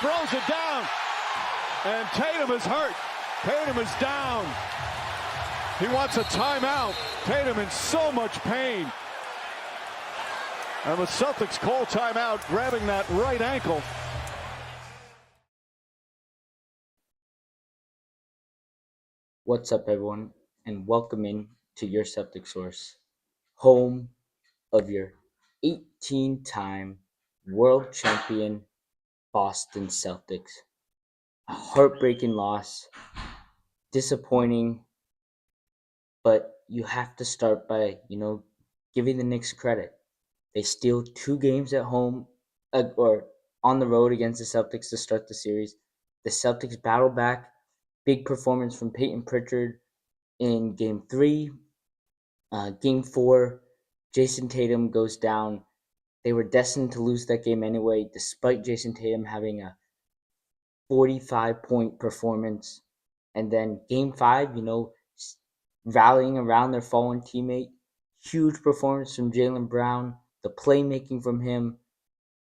throws it down. And Tatum is hurt. Tatum is down. He wants a timeout. Tatum in so much pain. And the Celtics call timeout, grabbing that right ankle. What's up, everyone, and welcome in to your Celtic source, home of your 18-time world champion Boston Celtics. A heartbreaking loss, disappointing, but you have to start by, giving the Knicks credit. They steal 2 games at home or on the road against the Celtics to start the series. The Celtics battle back. Big performance from Peyton Pritchard in Game 3. Game 4, Jayson Tatum goes down. They were destined to lose that game anyway, despite Jayson Tatum having a 45-point performance. And then Game 5, rallying around their fallen teammate. Huge performance from Jaylen Brown, the playmaking from him.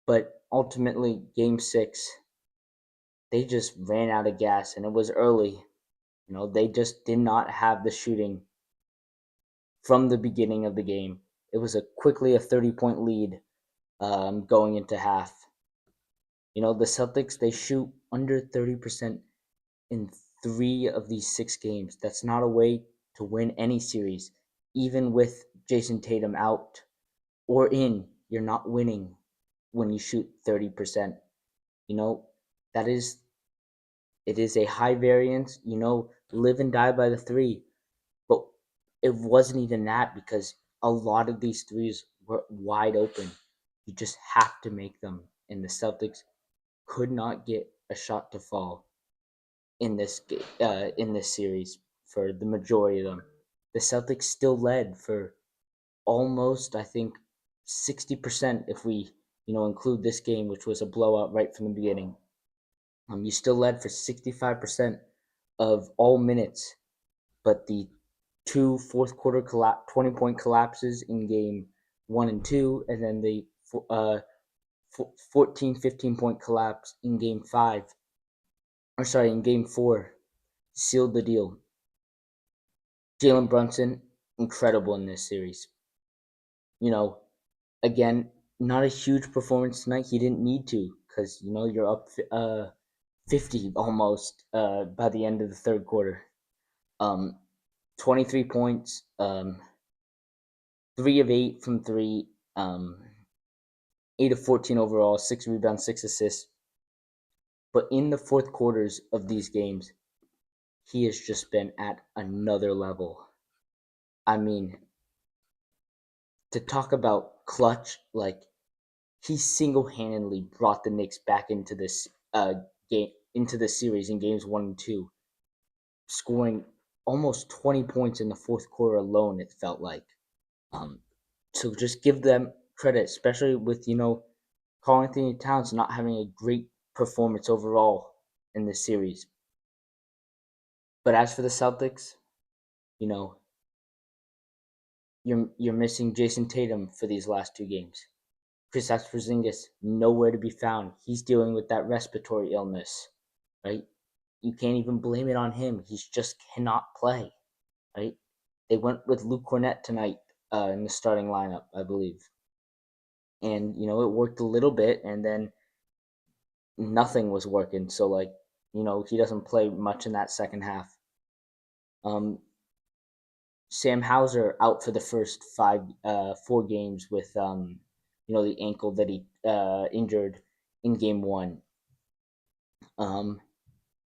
But ultimately, Game 6, they just ran out of gas, and it was early. They just did not have the shooting from the beginning of the game. It was quickly a 30-point lead going into half. The Celtics, they shoot under 30% in 3 of these 6 games. That's not a way to win any series. Even with Jayson Tatum out or in, you're not winning when you shoot 30%. It is a high variance, live and die by the 3. But it wasn't even that, because a lot of these threes were wide open. You just have to make them. And the Celtics could not get a shot to fall in this series for the majority of them. The Celtics still led for almost, I think, 60% if we, include this game, which was a blowout right from the beginning. You still led for 65% of all minutes, but the 2 fourth quarter 20-point collapses in Game 1 and 2, and then the 15-point collapse in Game 4 sealed the deal. Jalen Brunson, incredible in this series. Again, not a huge performance tonight. He didn't need to, because, you're up 50 almost by the end of the third quarter. 23 points, 3 of 8 from 3, 8 of 14 overall, 6 rebounds, 6 assists. But in the fourth quarters of these games, he has just been at another level. I mean, to talk about clutch, he single-handedly brought the Knicks back into this game, into the series in games 1 and 2, scoring almost 20 points in the fourth quarter alone, it felt like. So just give them credit, especially with, Karl Anthony Towns not having a great performance overall in this series. But as for the Celtics, you're missing Jayson Tatum for these last 2 games. Kristaps Porziņģis, nowhere to be found. He's dealing with that respiratory illness, right? You can't even blame it on him. He just cannot play, right? They went with Luke Cornett tonight in the starting lineup, I believe. And, it worked a little bit, and then nothing was working. So, he doesn't play much in that second half. Sam Hauser out for the first 4 games with, the ankle that he injured in Game 1.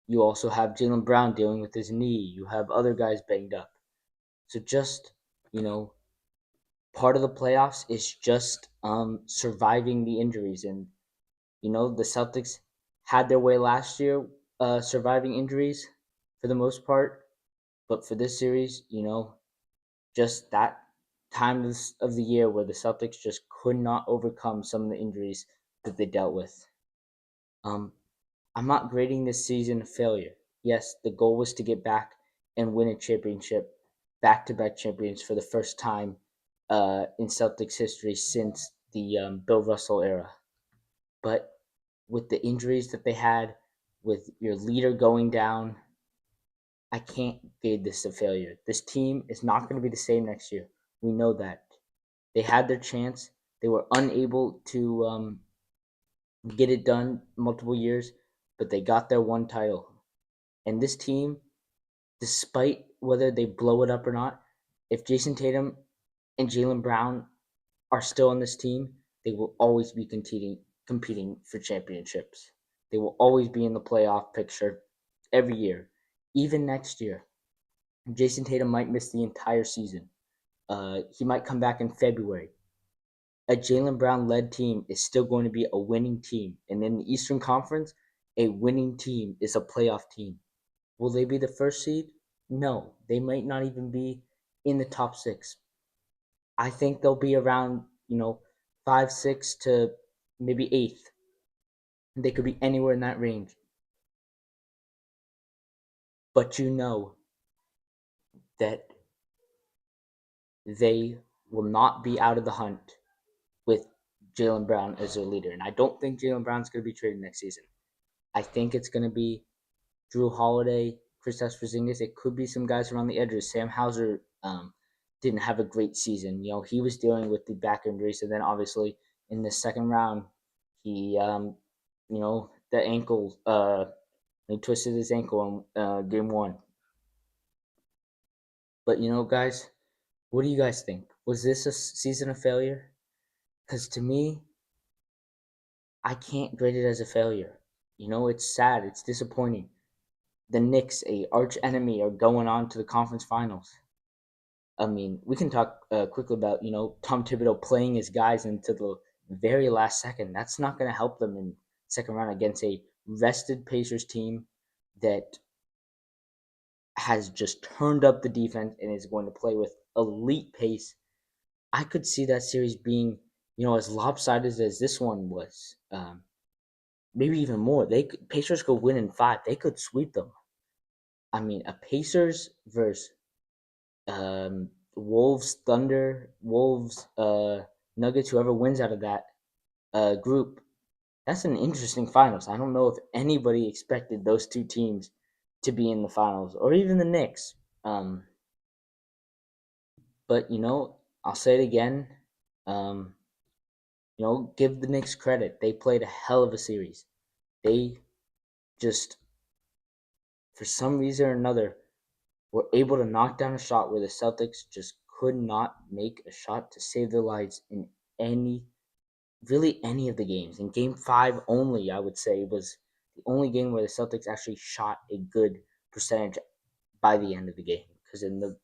You also have Jaylen Brown dealing with his knee. You have other guys banged up. So just, part of the playoffs is just surviving the injuries. And, the Celtics had their way last year surviving injuries for the most part. But for this series, just that time of the year where the Celtics just could not overcome some of the injuries that they dealt with. I'm not grading this season a failure. Yes, the goal was to get back and win a championship, back-to-back champions for the first time in Celtics history since the Bill Russell era. But with the injuries that they had, with your leader going down, I can't grade this a failure. This team is not going to be the same next year. We know that. They had their chance. They were unable to get it done multiple years, but they got their one title. And this team, despite whether they blow it up or not, if Jayson Tatum and Jaylen Brown are still on this team, they will always be competing for championships. They will always be in the playoff picture every year. Even next year, Jayson Tatum might miss the entire season. He might come back in February. A Jaylen Brown-led team is still going to be a winning team. And in the Eastern Conference, a winning team is a playoff team. Will they be the first seed? No. They might not even be in the top 6. I think they'll be around, 5, 6 to maybe 8th. They could be anywhere in that range. But you know that they will not be out of the hunt with Jaylen Brown as their leader. And I don't think Jaylen Brown's going to be traded next season. I think it's going to be Drew Holiday, Kristaps Porziņģis. It could be some guys around the edges. Sam Hauser didn't have a great season. He was dealing with the back injuries, and then obviously in the second round, he, the ankle, he twisted his ankle in game 1. But guys, what do you guys think? Was this a season of failure? Because to me, I can't grade it as a failure. It's sad. It's disappointing. The Knicks, a arch enemy, are going on to the conference finals. I mean, we can talk quickly about, Tom Thibodeau playing his guys into the very last second. That's not going to help them in second round against a rested Pacers team that has just turned up the defense and is going to play with elite pace. I could see that series being, as lopsided as this one was. Maybe even more. Pacers could win in 5. They could sweep them. I mean, a Pacers versus Wolves, Thunder, Wolves, Nuggets, whoever wins out of that group, that's an interesting finals. I don't know if anybody expected those two teams to be in the finals, or even the Knicks. But I'll say it again. Give the Knicks credit. They played a hell of a series. They just, for some reason or another, were able to knock down a shot where the Celtics just could not make a shot to save their lives in any of the games. In game 5 only, I would say, was the only game where the Celtics actually shot a good percentage by the end of the game. Because in the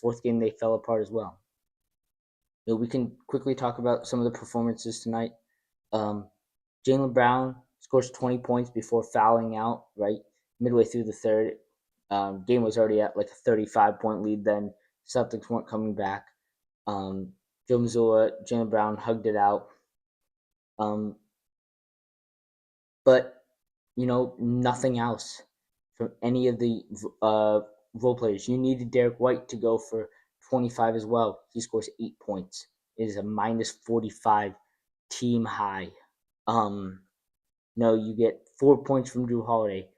fourth game, they fell apart as well. We can quickly talk about some of the performances tonight. Jaylen Brown scores 20 points before fouling out, right? Midway through the third. Game was already at like a 35-point lead then. Celtics weren't coming back. Joe Mazzulla, Jaylen Brown hugged it out. But, nothing else from any of the role players. You needed Derek White to go for 25 as well. He scores 8 points. It is a minus 45 team high. You get 4 points from Drew Holiday,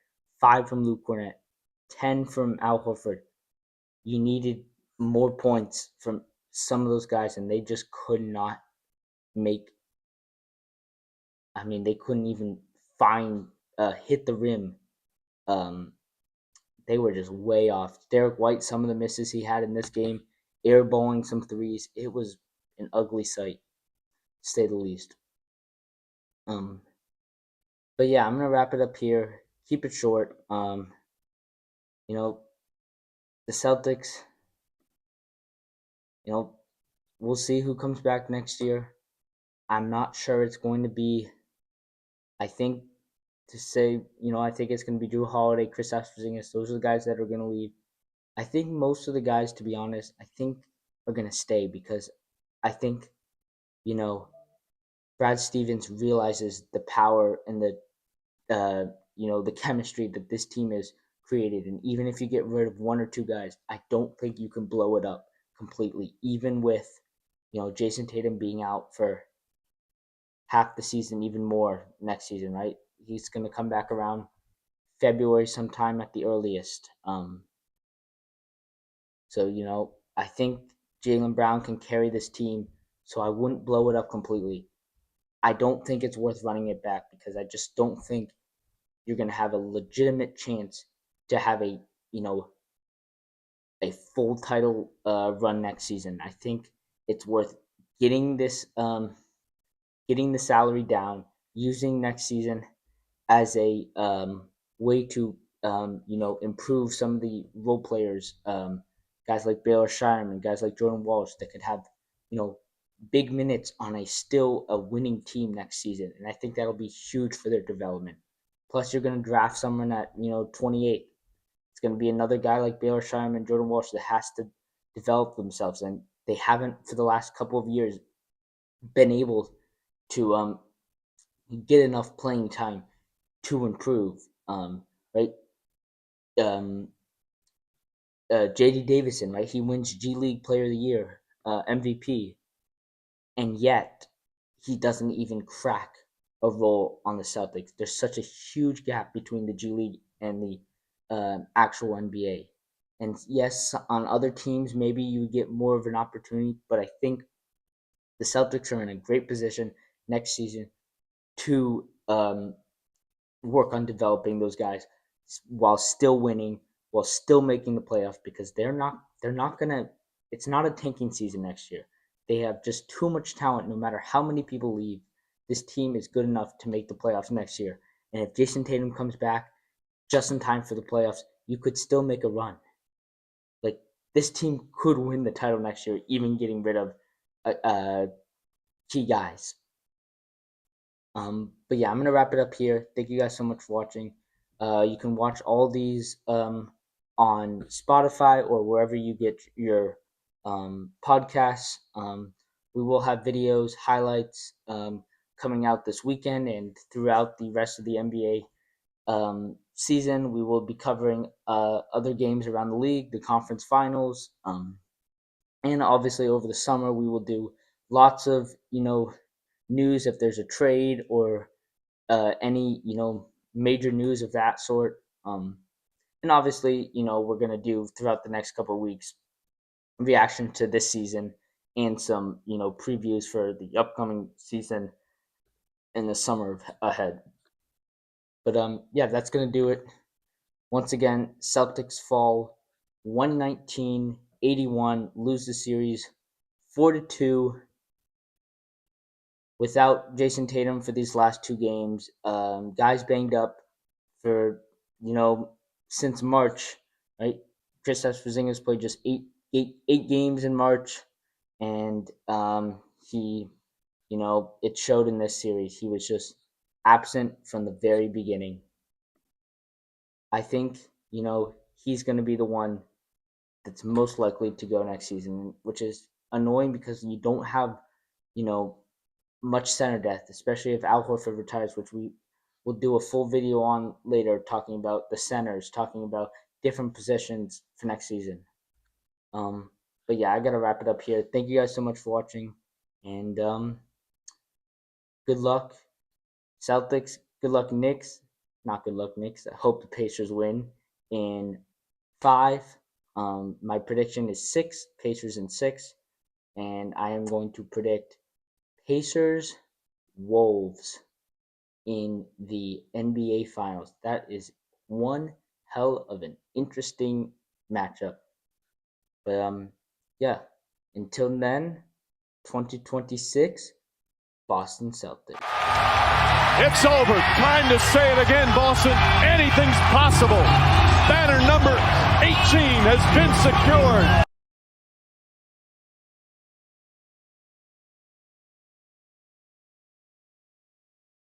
5 from Luke Cornett, 10 from Al Horford. You needed more points from some of those guys, and they just could not make. I mean, they couldn't even hit the rim. They were just way off. Derek White, some of the misses he had in this game, airballing some threes. It was an ugly sight, to say the least. But yeah, I'm gonna wrap it up here. Keep it short. The Celtics. We'll see who comes back next year. I'm not sure it's going to be. I think it's going to be Drew Holiday, Kristaps Porziņģis. Those are the guys that are going to leave. I think most of the guys, to be honest, are going to stay because I think, Brad Stevens realizes the power and the chemistry that this team has created. And even if you get rid of 1 or 2 guys, I don't think you can blow it up completely, even with, Jayson Tatum being out for half the season even more next season, right? He's going to come back around February sometime at the earliest. So, I think Jaylen Brown can carry this team, so I wouldn't blow it up completely. I don't think it's worth running it back because I just don't think you're going to have a legitimate chance to have a full title run next season. I think it's worth getting the salary down, using next season as a way to improve some of the role players, guys like Baylor Shireman, guys like Jordan Walsh that could have big minutes on a winning team next season, and I think that'll be huge for their development. Plus, you're going to draft someone at 28. It's going to be another guy like Baylor Shireman, Jordan Walsh that has to develop themselves, and they haven't for the last couple of years been able to get enough playing time to improve. Right? J.D. Davison, right? He wins G League Player of the Year, MVP, and yet he doesn't even crack a role on the Celtics. There's such a huge gap between the G League and the actual NBA. And yes, on other teams, maybe you get more of an opportunity, but I think the Celtics are in a great position next season to work on developing those guys while still winning, while still making the playoffs, because they're not gonna. It's not a tanking season next year. They have just too much talent. No matter how many people leave, this team is good enough to make the playoffs next year. And if Jayson Tatum comes back just in time for the playoffs, you could still make a run. Like, this team could win the title next year, even getting rid of key guys. But yeah, I'm going to wrap it up here. Thank you guys so much for watching. You can watch all these on Spotify or wherever you get your podcasts. We will have videos, highlights coming out this weekend and throughout the rest of the NBA season. We will be covering other games around the league, the conference finals, and obviously over the summer we will do lots of news if there's a trade or any major news of that sort. And obviously we're gonna do throughout the next couple of weeks reaction to this season and some previews for the upcoming season in the summer ahead. But yeah, that's gonna do it. Once again, Celtics fall 119-81, lose the series 4-2 without Jayson Tatum for these last two games. Guys banged up for since March, right? Kristaps Porziņģis played just eight games in March, and he, it showed in this series. He was just absent from the very beginning. I think, he's going to be the one that's most likely to go next season, which is annoying because you don't have, much center depth, especially if Al Horford retires, which we will do a full video on later, talking about the centers, talking about different positions for next season. But yeah, I got to wrap it up here. Thank you guys so much for watching, and good luck, Celtics. Good luck, Knicks. Not good luck, Knicks. I hope the Pacers win in 5. My prediction is 6, Pacers in 6, and I am going to predict Pacers, Wolves in the NBA Finals. That is one hell of an interesting matchup. But yeah, until then, 2026, Boston Celtics. It's over. Time to say it again, Boston. Anything's possible. Banner number 18 has been secured.